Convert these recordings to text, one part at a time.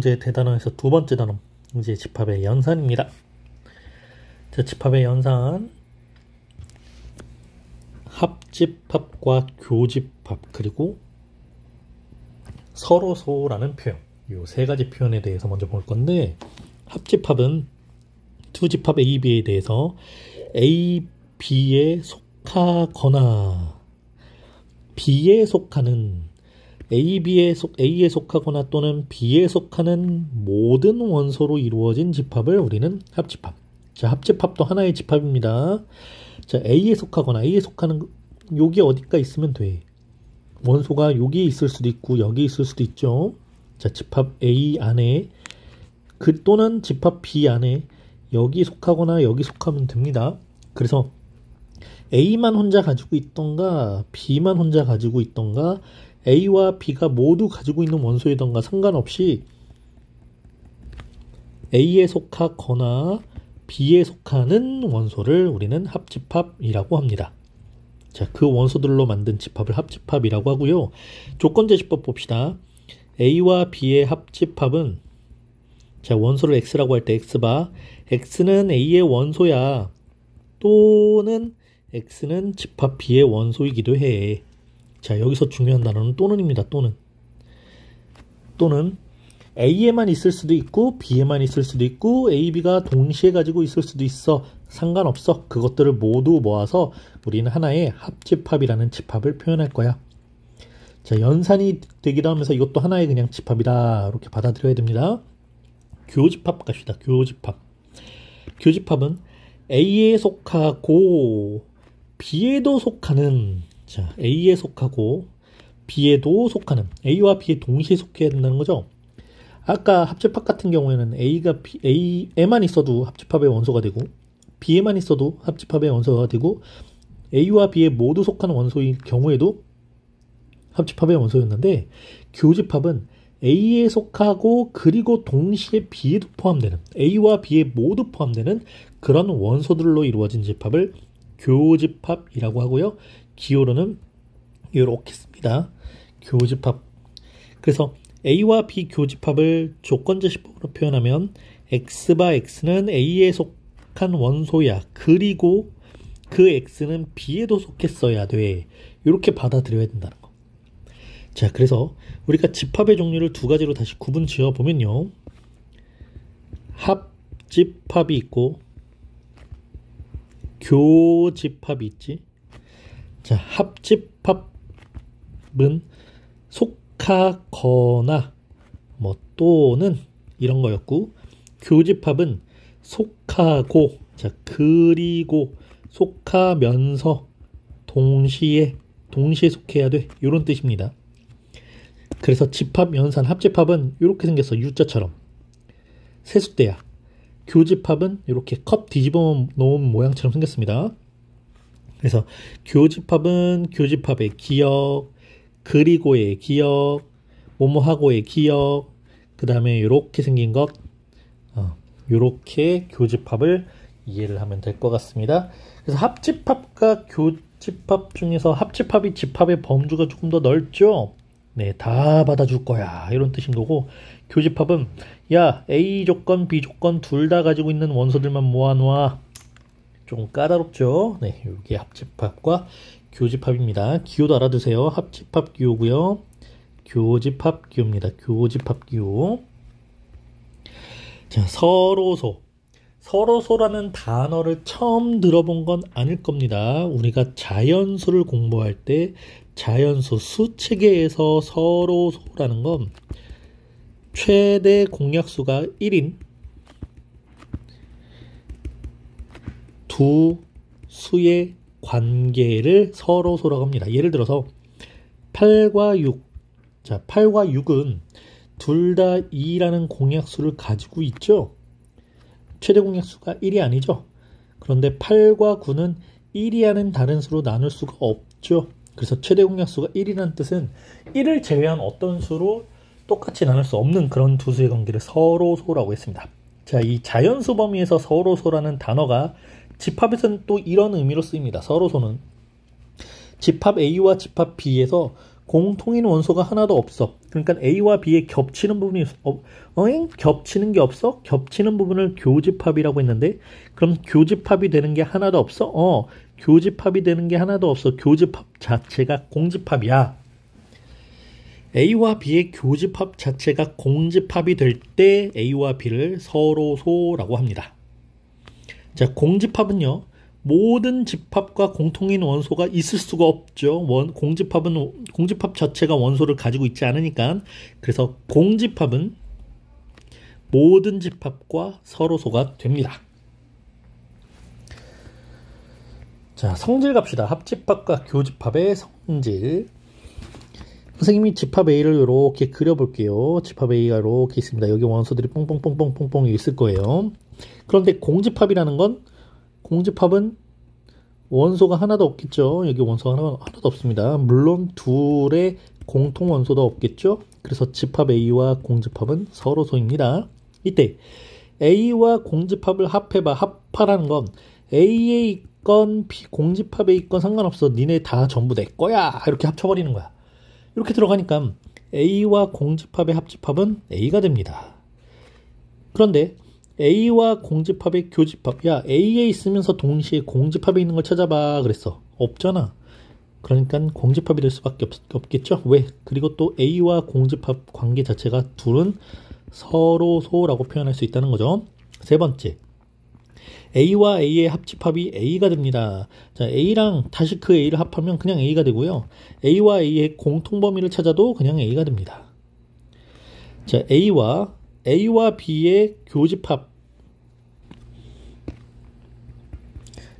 문제 대단원에서 두 번째 단원, 이제 집합의 연산입니다. 자, 집합의 연산, 합집합과 교집합, 그리고 서로소라는 표현, 이 세 가지 표현에 대해서 먼저 볼 건데, 합집합은 두 집합 A, B에 대해서 A, B에 속하거나 B에 속하는 A에 속하거나 또는 B에 속하는 모든 원소로 이루어진 집합을 우리는 합집합. 자, 합집합도 하나의 집합입니다. 자, A에 속하거나 A에 속하는 여기 어디가 있으면 돼. 원소가 여기 있을 수도 있고 여기 있을 수도 있죠. 자, 집합 A 안에 또는 집합 B 안에 여기 속하거나 여기 속하면 됩니다. 그래서 A만 혼자 가지고 있던가 B만 혼자 가지고 있던가 A와 B가 모두 가지고 있는 원소이던가 상관없이 A에 속하거나 B에 속하는 원소를 우리는 합집합이라고 합니다. 자, 그 원소들로 만든 집합을 합집합이라고 하고요. 조건제 집합 봅시다. A와 B의 합집합은, 자, 원소를 X라고 할 때 X바, X는 A의 원소야. 또는 X는 집합 B의 원소이기도 해. 자, 여기서 중요한 단어는 또는입니다. 또는 A에만 있을 수도 있고 B에만 있을 수도 있고 A, B가 동시에 가지고 있을 수도 있어. 상관없어. 그것들을 모두 모아서 우리는 하나의 합집합이라는 집합을 표현할 거야. 자, 연산이 되기도 하면서 이것도 하나의 그냥 집합이다, 이렇게 받아들여야 됩니다. 교집합 갑시다. 교집합은 A에 속하고 B에도 속하는, 자, A에 속하고 B에도 속하는, A와 B에 동시에 속해야 된다는 거죠. 아까 합집합 같은 경우에는 A에만 있어도 합집합의 원소가 되고 B에만 있어도 합집합의 원소가 되고 A와 B에 모두 속하는 원소일 경우에도 합집합의 원소였는데, 교집합은 A에 속하고 그리고 동시에 B에도 포함되는, A와 B에 모두 포함되는 그런 원소들로 이루어진 집합을 교집합이라고 하고요. 기호로는 이렇게 씁니다. 교집합. 그래서 A와 B 교집합을 조건제 집합으로 표현하면 X바 X는 A에 속한 원소야. 그리고 그 X는 B에도 속했어야 돼. 이렇게 받아들여야 된다는 거. 자, 그래서 우리가 집합의 종류를 두 가지로 다시 구분 지어 보면요. 합집합이 있고 교집합이 있지. 자, 합집합은 속하거나 뭐 또는 이런 거였고, 교집합은 속하고, 자, 그리고 속하면서 동시에 속해야 돼, 이런 뜻입니다. 그래서 집합, 연산, 합집합은 이렇게 생겼어. U자처럼 세숫대야. 교집합은 이렇게 컵 뒤집어 놓은 모양처럼 생겼습니다. 그래서 교집합은 교집합의 기역, 그리고의 기역, 뭐뭐하고의 기역, 그 다음에 이렇게 생긴 것, 이렇게 교집합을 이해를 하면 될 것 같습니다. 그래서 합집합과 교집합 중에서 합집합이 집합의 범주가 조금 더 넓죠. 네, 다 받아줄 거야, 이런 뜻인 거고, 교집합은 야, A 조건, B 조건 둘 다 가지고 있는 원소들만 모아놓아. 좀 까다롭죠. 네, 이게 합집합과 교집합입니다. 기호도 알아두세요. 합집합 기호고요. 교집합 기호입니다. 교집합 기호. 자, 서로소라는 단어를 처음 들어본 건 아닐 겁니다. 우리가 자연수를 공부할 때 자연수 수체계에서 서로소라는 건 최대 공약수가 1인 두 수의 관계를 서로소라고 합니다. 예를 들어서 8과 6. 자, 8과 6은 둘 다 2라는 공약수를 가지고 있죠. 최대 공약수가 1이 아니죠. 그런데 8과 9는 1이라는 다른 수로 나눌 수가 없죠. 그래서 최대 공약수가 1이라는 뜻은 1을 제외한 어떤 수로 똑같이 나눌 수 없는 그런 두 수의 관계를 서로소라고 했습니다. 자, 이 자연수 범위에서 서로소라는 단어가 집합에서는 또 이런 의미로 쓰입니다. 서로소는 집합 A와 집합 B에서 공통인 원소가 하나도 없어. 그러니까 A와 B에 겹치는 부분이 겹치는 게 없어? 겹치는 부분을 교집합이라고 했는데 그럼 교집합이 되는 게 하나도 없어? 교집합이 되는 게 하나도 없어. 교집합 자체가 공집합이야. A와 B의 교집합 자체가 공집합이 될 때 A와 B를 서로소라고 합니다. 자, 공집합은요. 모든 집합과 공통인 원소가 있을 수가 없죠. 공집합은 공집합 자체가 원소를 가지고 있지 않으니까. 그래서 공집합은 모든 집합과 서로소가 됩니다. 자, 성질 갑시다. 합집합과 교집합의 성질. 선생님이 집합 A를 이렇게 그려볼게요. 집합 A가 이렇게 있습니다. 여기 원소들이 뽕뽕뽕뽕뽕뽕 있을 거예요. 그런데 공집합이라는 건 공집합은 원소가 하나도 없겠죠. 여기 원소가 하나도 없습니다. 물론 둘의 공통 원소도 없겠죠. 그래서 집합 A와 공집합은 서로소입니다. 이때 A와 공집합을 합해봐. 합하라는 건 A에 있건 공집합에 있건 상관없어. 니네 다 전부 내 거야. 이렇게 합쳐버리는 거야. 이렇게 들어가니까 A와 공집합의 합집합은 A가 됩니다. 그런데 A와 공집합의 교집합. 야, A에 있으면서 동시에 공집합에 있는 걸 찾아봐. 그랬어. 없잖아. 그러니까 공집합이 될 수밖에 없겠죠. 왜? 그리고 또 A와 공집합 관계 자체가 둘은 서로소라고 표현할 수 있다는 거죠. 세 번째. A와 A의 합집합이 A가 됩니다. 자, A랑 다시 그 A를 합하면 그냥 A가 되고요. A와 A의 공통범위를 찾아도 그냥 A가 됩니다. 자, A와 B의 교집합.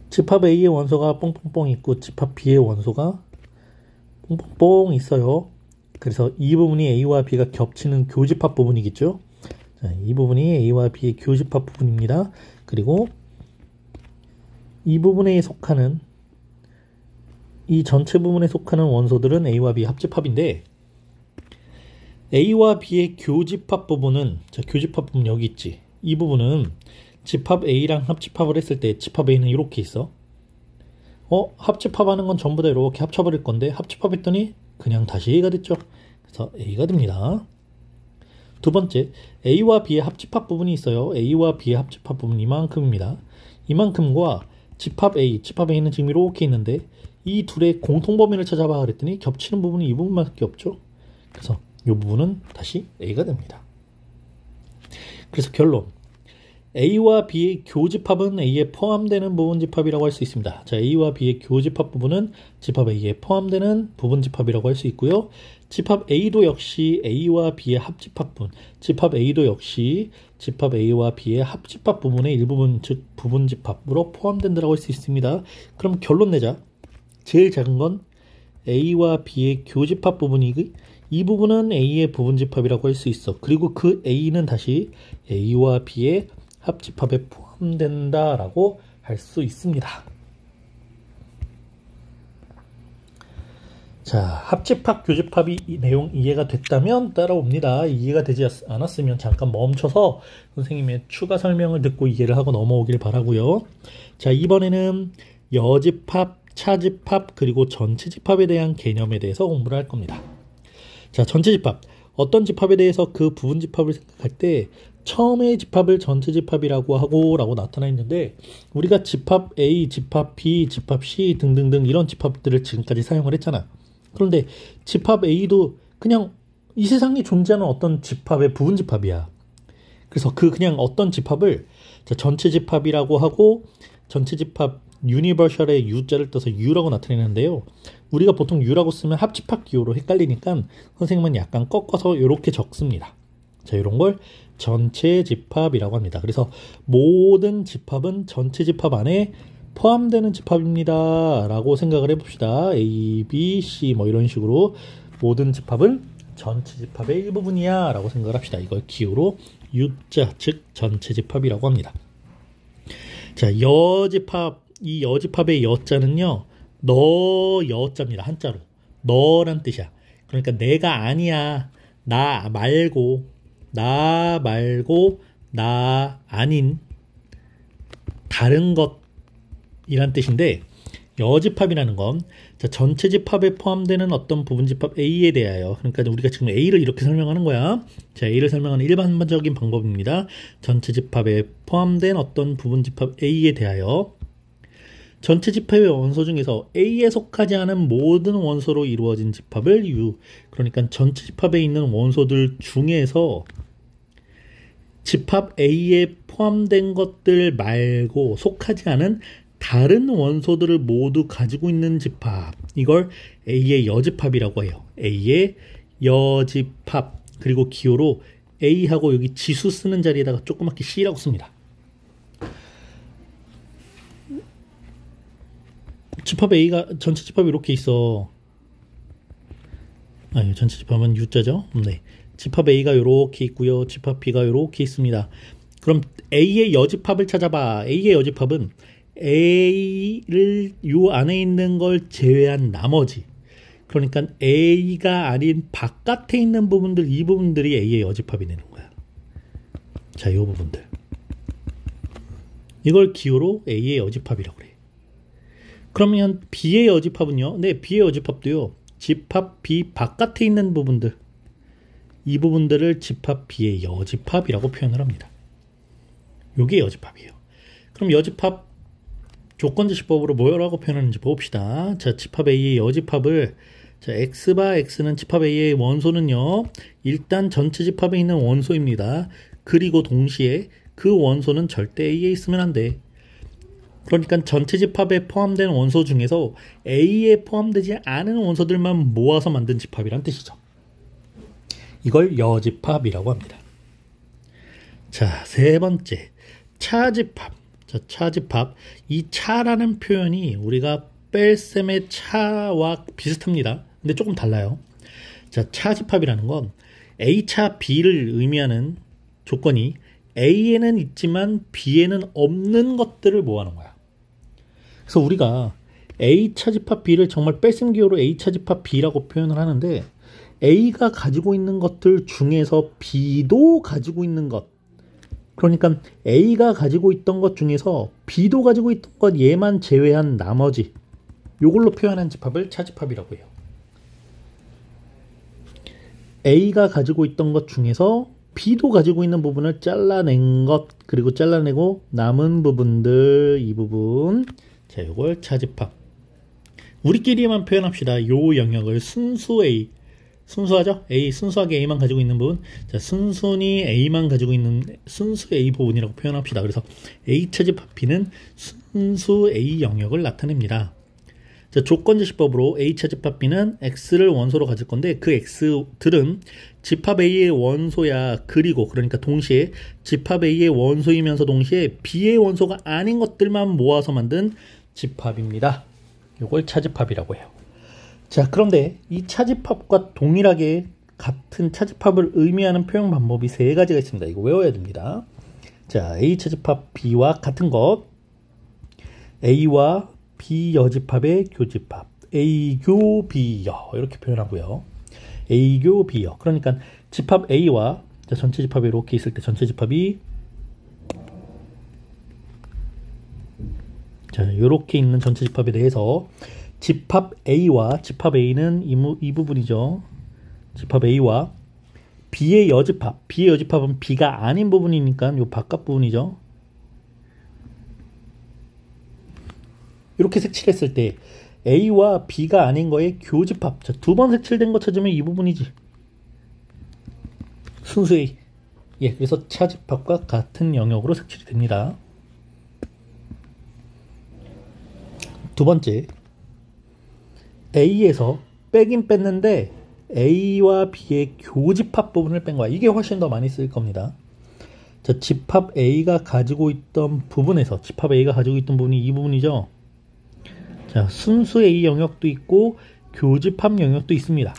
집합 A의 원소가 뽕뽕뽕 있고 집합 B의 원소가 뽕뽕뽕 있어요. 그래서 이 부분이 A와 B가 겹치는 교집합 부분이겠죠. 자, 이 부분이 A와 B의 교집합 부분입니다. 그리고 이 부분에 속하는 이 전체 부분에 속하는 원소들은 A와 B 합집합인데 A와 B의 교집합 부분은 자, 교집합 부분 여기 있지. 이 부분은 집합 A랑 합집합을 했을 때 집합 A는 이렇게 있어. 합집합하는 건 전부 다 이렇게 합쳐버릴 건데 합집합했더니 그냥 다시 A가 됐죠. 그래서 A가 됩니다. 두 번째, A와 B의 합집합 부분이 있어요. A와 B의 합집합 부분 이만큼입니다. 이만큼과 집합 A는 지금 이렇게 있는데 이 둘의 공통범위를 찾아봐 그랬더니 겹치는 부분이 이 부분밖에 없죠. 그래서 이 부분은 다시 A가 됩니다. 그래서 결론. A와 B의 교집합은 A에 포함되는 부분집합이라고 할 수 있습니다. 자, A와 B의 교집합 부분은 집합 A에 포함되는 부분집합이라고 할 수 있고요. 집합 A도 역시 A와 B의 합집합 부분, 집합 A도 역시 집합 A와 B의 합집합 부분의 일부분, 즉 부분집합으로 포함된다고 할 수 있습니다. 그럼 결론 내자. 제일 작은 건 A와 B의 교집합 부분이 이 부분은 A의 부분집합이라고 할 수 있어. 그리고 그 A는 다시 A와 B의 합집합에 포함된다라고 할 수 있습니다. 자, 합집합, 교집합이 이 내용 이해가 됐다면 따라옵니다. 이해가 되지 않았으면 잠깐 멈춰서 선생님의 추가 설명을 듣고 이해를 하고 넘어오길 바라고요. 자, 이번에는 여집합, 차집합, 그리고 전체집합에 대한 개념에 대해서 공부를 할 겁니다. 자, 전체집합. 어떤 집합에 대해서 그 부분집합을 생각할 때 처음의 집합을 전체집합이라고 하고 라고 나타나 있는데 우리가 집합 A, 집합 B, 집합 C 등등등 이런 집합들을 지금까지 사용을 했잖아. 그런데 집합 A도 그냥 이 세상에 존재하는 어떤 집합의 부분집합이야. 그래서 그냥 어떤 집합을 전체집합이라고 하고 전체집합 유니버셜의 U자를 떠서 U라고 나타내는데요. 우리가 보통 U라고 쓰면 합집합 기호로 헷갈리니까 선생님은 약간 꺾어서 이렇게 적습니다. 자, 이런 걸 전체집합이라고 합니다. 그래서 모든 집합은 전체집합 안에 포함되는 집합입니다 라고 생각을 해봅시다. A, B, C 뭐 이런 식으로 모든 집합은 전체집합의 일부분이야 라고 생각을 합시다. 이걸 기호로 U자, 즉 전체집합이라고 합니다. 자, 여집합, 이 여집합의 여자는요 여자입니다. 한자로 너란 뜻이야. 그러니까 내가 아니야, 나 말고 나 아닌 다른 것이란 뜻인데 여집합이라는 건 자, 전체 집합에 포함되는 어떤 부분 집합 A에 대하여, 그러니까 우리가 지금 A를 이렇게 설명하는 거야. 자, A를 설명하는 일반적인 방법입니다. 전체 집합에 포함된 어떤 부분 집합 A에 대하여 전체 집합의 원소 중에서 A에 속하지 않은 모든 원소로 이루어진 집합을 그러니까 전체 집합에 있는 원소들 중에서 집합 A에 포함된 것들 말고 속하지 않은 다른 원소들을 모두 가지고 있는 집합, 이걸 A의 여집합이라고 해요. A의 여집합. 그리고 기호로 A하고 여기 지수 쓰는 자리에다가 조그맣게 C라고 씁니다. 집합 A가 전체 집합이 이렇게 있어. 아니, 전체 집합은 U자죠. 네. 집합 A가 이렇게 있고요. 집합 B가 이렇게 있습니다. 그럼 A의 여집합을 찾아봐. A의 여집합은 A를 요 안에 있는 걸 제외한 나머지, 그러니까 A가 아닌 바깥에 있는 부분들, 이 부분들이 A의 여집합이 되는 거야. 자, 이 부분들. 이걸 기호로 A의 여집합이라고 그래. 그러면 B의 여집합은요? 네, B의 여집합도요. 집합 B 바깥에 있는 부분들, 이 부분들을 집합 B의 여집합이라고 표현을 합니다. 요게 여집합이에요. 그럼 여집합 조건지시법으로 뭐라고 표현하는지 봅시다. 자, 집합 A의 여집합을, 자, X바 X는 집합 A의 원소는요, 일단 전체 집합에 있는 원소입니다. 그리고 동시에 그 원소는 절대 A에 있으면 안 돼. 그러니까 전체 집합에 포함된 원소 중에서 A에 포함되지 않은 원소들만 모아서 만든 집합이란 뜻이죠. 이걸 여집합이라고 합니다. 자, 세 번째, 차집합. 자, 차집합. 이 차라는 표현이 우리가 뺄셈의 차와 비슷합니다. 근데 조금 달라요. 자, 차집합이라는 건 A차 B를 의미하는 조건이 A에는 있지만 B에는 없는 것들을 모아놓은 거야. 그래서 우리가 A차 집합 B를 정말 뺄셈 기호로 A차 집합 B라고 표현을 하는데, A가 가지고 있는 것들 중에서 B도 가지고 있는 것, 그러니까 A가 가지고 있던 것 중에서 B도 가지고 있던 것 얘만 제외한 나머지, 요걸로 표현한 집합을 차집합이라고 해요. A가 가지고 있던 것 중에서 B도 가지고 있는 부분을 잘라낸 것, 그리고 잘라내고 남은 부분들, 이 부분, 자, 요걸 차집합. 우리끼리만 표현합시다. 요 영역을 순수 A, 순수하죠? A, 순수하게 A만 가지고 있는 부분. 자, 순순히 A만 가지고 있는 순수 A 부분이라고 표현합시다. 그래서 A 차집합 B는 순수 A 영역을 나타냅니다. 자, 조건지시법으로 A 차집합 B는 X를 원소로 가질 건데, 그 X들은 집합 A의 원소야. 그리고 그러니까 동시에 집합 A의 원소이면서 동시에 B의 원소가 아닌 것들만 모아서 만든 집합입니다. 이걸 차집합이라고 해요. 자, 그런데 이 차집합과 동일하게 같은 차집합을 의미하는 표현 방법이 세 가지가 있습니다. 이거 외워야 됩니다. 자, A 차집합 B와 같은 것, A와 B 여집합의 교집합, A교 B여, 이렇게 표현하고요. A교 B여. 그러니까 집합 A와, 자, 전체 집합이 이렇게 있을 때 전체 집합이, 자, 이렇게 있는 전체 집합에 대해서 집합 A와, 집합 A는 이 부분이죠. 집합 A와 B의 여집합, B의 여집합은 B가 아닌 부분이니까 요 바깥 부분이죠. 이렇게 색칠했을 때 A와 B가 아닌 거의 교집합. 자, 두 번 색칠된 거 찾으면 이 부분이지. 순수 A. 예, 그래서 차집합과 같은 영역으로 색칠이 됩니다. 두 번째, A에서 빼긴 뺐는데 A와 B의 교집합 부분을 뺀 거야. 이게 훨씬 더 많이 쓸 겁니다. 자, 집합 A가 가지고 있던 부분에서, 집합 A가 가지고 있던 부분이 이 부분이죠. 자, 순수 A 영역도 있고 교집합 영역도 있습니다.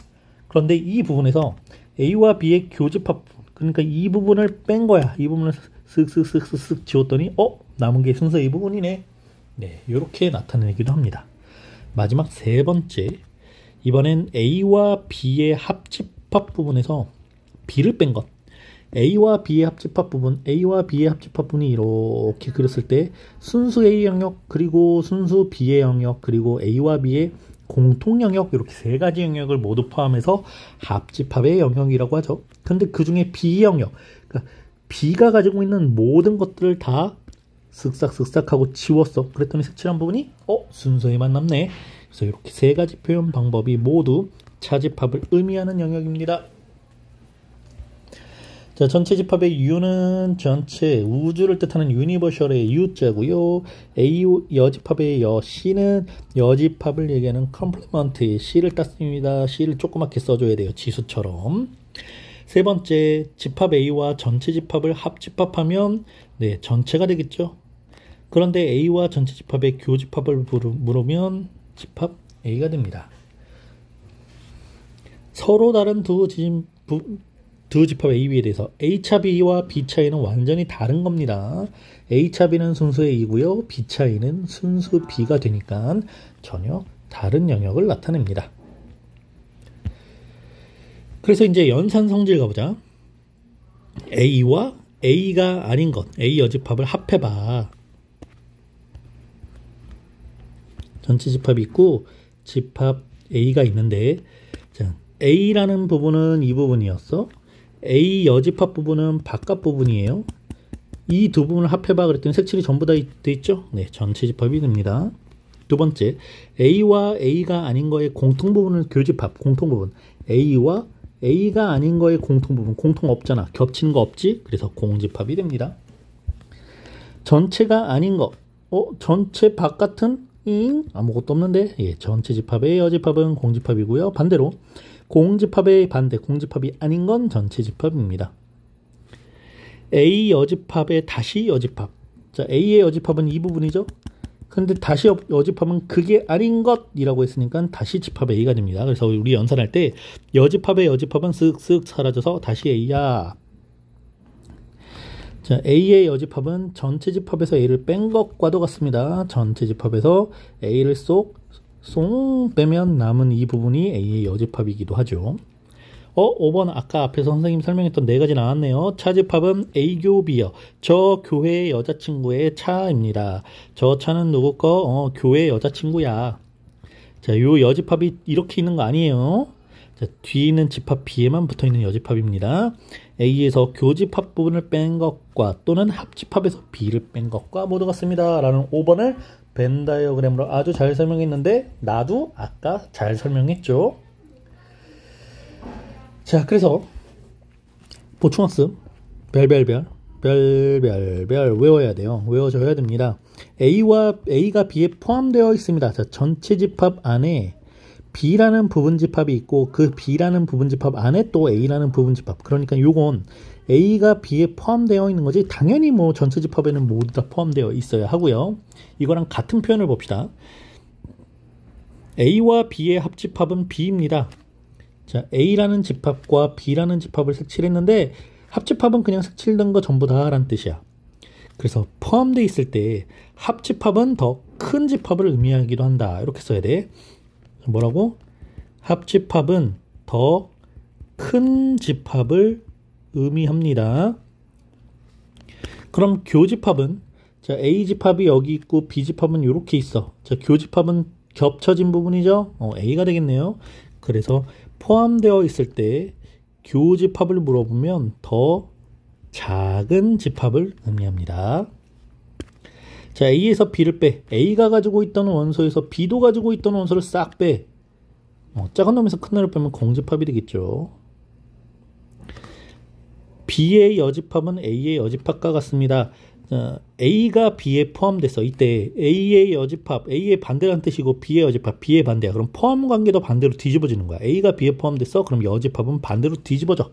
그런데 이 부분에서 A와 B의 교집합, 그러니까 이 부분을 뺀 거야. 이 부분을 쓱쓱쓱쓱 지웠더니 남은 게 순수 A 부분이네. 네, 이렇게 나타내기도 합니다. 마지막 세 번째, 이번엔 A와 B의 합집합 부분에서 B를 뺀 것. A와 B의 합집합 부분, A와 B의 합집합 부분이 이렇게 그렸을 때 순수 A 영역, 그리고 순수 B의 영역, 그리고 A와 B의 공통 영역 이렇게 세 가지 영역을 모두 포함해서 합집합의 영역이라고 하죠. 근데 그 중에 B 영역, 그러니까 B가 가지고 있는 모든 것들을 다 쓱싹쓱싹 하고 지웠어. 그랬더니 색칠한 부분이 순서에만 남네. 그래서 이렇게 세 가지 표현 방법이 모두 차집합을 의미하는 영역입니다. 자, 전체 집합의 U는 전체 우주를 뜻하는 유니버셜의 U자고요. A 여집합의 여 C는 여집합을 얘기하는 컴플리먼트의 C를 땄습니다. C를 조그맣게 써줘야 돼요. 지수처럼. 세 번째, 집합 A와 전체 집합을 합집합하면 네, 전체가 되겠죠. 그런데 A와 전체 집합의 교집합을 물으면 집합 A가 됩니다. 서로 다른 두 집합 A, B에 대해서 A차 B와 B 차이는 완전히 다른 겁니다. A차 B는 순수 A고요. B 차이는 순수 B가 되니까 전혀 다른 영역을 나타냅니다. 그래서 이제 연산 성질 가보자. A와 A가 아닌 것, A 여집합을 합해봐. 전체 집합이 있고 집합 A가 있는데, 자, A라는 부분은 이 부분이었어. A 여집합 부분은 바깥 부분이에요. 이 두 부분을 합해봐 그랬더니 색칠이 전부 다 돼 있죠? 네, 전체 집합이 됩니다. 두 번째, A와 A가 아닌 거의 공통 부분은 교집합, 공통 부분. A와 A가 아닌 거의 공통 부분, 공통 없잖아. 겹치는 거 없지? 그래서 공집합이 됩니다. 전체가 아닌 거, 전체 바깥은 아무것도 없는데, 예, 전체 집합의 여집합은 공집합이고요. 반대로 공집합의 반대, 공집합이 아닌 건 전체 집합입니다. A 여집합의 다시 여집합. 자, A의 여집합은 이 부분이죠. 근데 다시 여집합은 그게 아닌 것이라고 했으니까 다시 집합 A가 됩니다. 그래서 우리 연산할 때 여집합의 여집합은 쓱쓱 사라져서 다시 A야. 자, A의 여집합은 전체 집합에서 A를 뺀 것과도 같습니다. 전체 집합에서 A를 쏙 빼면 남은 이 부분이 A의 여집합이기도 하죠. 5번 아까 앞에서 선생님 설명했던 네 가지 나왔네요. 차집합은 A교 B요. 저 교회의 여자친구의 차입니다. 저 차는 누구 거? 교회 여자친구야. 자, 요 여집합이 이렇게 있는 거 아니에요. 자, 뒤에 있는 집합 B에만 붙어 있는 여집합입니다. A에서 교집합 부분을 뺀 것과 또는 합집합에서 B를 뺀 것과 모두 같습니다. 라는 5번을 벤 다이어그램으로 아주 잘 설명했는데 나도 아까 잘 설명했죠. 자, 그래서 보충학습 별별별 외워야 돼요. 외워줘야 됩니다. A가 B에 포함되어 있습니다. 자, 전체 집합 안에 B라는 부분 집합이 있고 그 B라는 부분 집합 안에 또 A라는 부분 집합. 그러니까 요건 A가 B에 포함되어 있는 거지 당연히 뭐 전체 집합에는 모두 다 포함되어 있어야 하고요. 이거랑 같은 표현을 봅시다. A와 B의 합집합은 B입니다. 자, A라는 집합과 B라는 집합을 색칠했는데 합집합은 그냥 색칠된 거 전부 다 라는 뜻이야. 그래서 포함되어 있을 때 합집합은 더 큰 집합을 의미하기도 한다. 이렇게 써야 돼. 뭐라고? 합집합은 더 큰 집합을 의미합니다. 그럼 교집합은 자, A집합이 여기 있고 B집합은 이렇게 있어. 자, 교집합은 겹쳐진 부분이죠. A가 되겠네요. 그래서 포함되어 있을 때 교집합을 물어보면 더 작은 집합을 의미합니다. 자, A에서 B를 빼. A가 가지고 있던 원소에서 B도 가지고 있던 원소를 싹 빼. 작은 놈에서 큰 놈을 빼면 공집합이 되겠죠. B의 여집합은 A의 여집합과 같습니다. A가 B에 포함됐어. 이때 A의 여집합, A의 반대라는 뜻이고 B의 여집합, B의 반대야. 그럼 포함 관계도 반대로 뒤집어지는 거야. A가 B에 포함됐어. 그럼 여집합은 반대로 뒤집어져.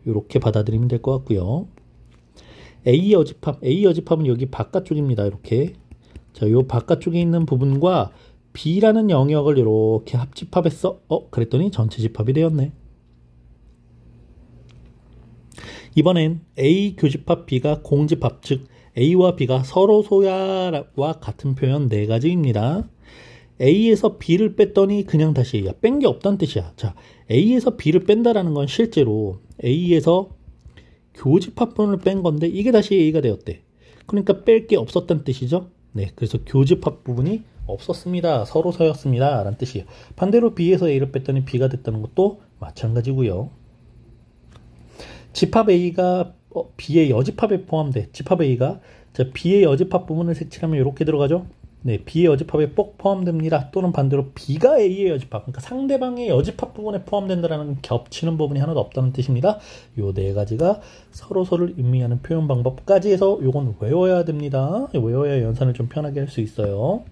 이렇게 받아들이면 될 것 같고요. A 여집합은 여기 바깥쪽입니다. 이렇게. 자, 요 바깥쪽에 있는 부분과 B라는 영역을 이렇게 합집합했어. 그랬더니 전체 집합이 되었네. 이번엔 A 교집합 B가 공집합, 즉 A와 B가 서로 소야와 같은 표현 네 가지입니다. A에서 B를 뺐더니 그냥 다시 A야. 뺀 게 없다는 뜻이야. 자, A에서 B를 뺀다라는 건 실제로 A에서 교집합분을 뺀 건데 이게 다시 A가 되었대. 그러니까 뺄 게 없었다는 뜻이죠. 네, 그래서 교집합 부분이 없었습니다. 서로서였습니다. 라는 뜻이에요. 반대로 B에서 A를 뺐더니 B가 됐다는 것도 마찬가지고요. 집합 A가 B의 여집합에 포함돼. 집합 A가 자, B의 여집합 부분을 색칠하면 이렇게 들어가죠. 네, B의 여집합에 꼭 포함됩니다. 또는 반대로 B가 A의 여집합, 그러니까 상대방의 여집합 부분에 포함된다라는 겹치는 부분이 하나도 없다는 뜻입니다. 요 네 가지가 서로서를 의미하는 표현 방법까지 해서 요건 외워야 됩니다. 외워야 연산을 좀 편하게 할 수 있어요.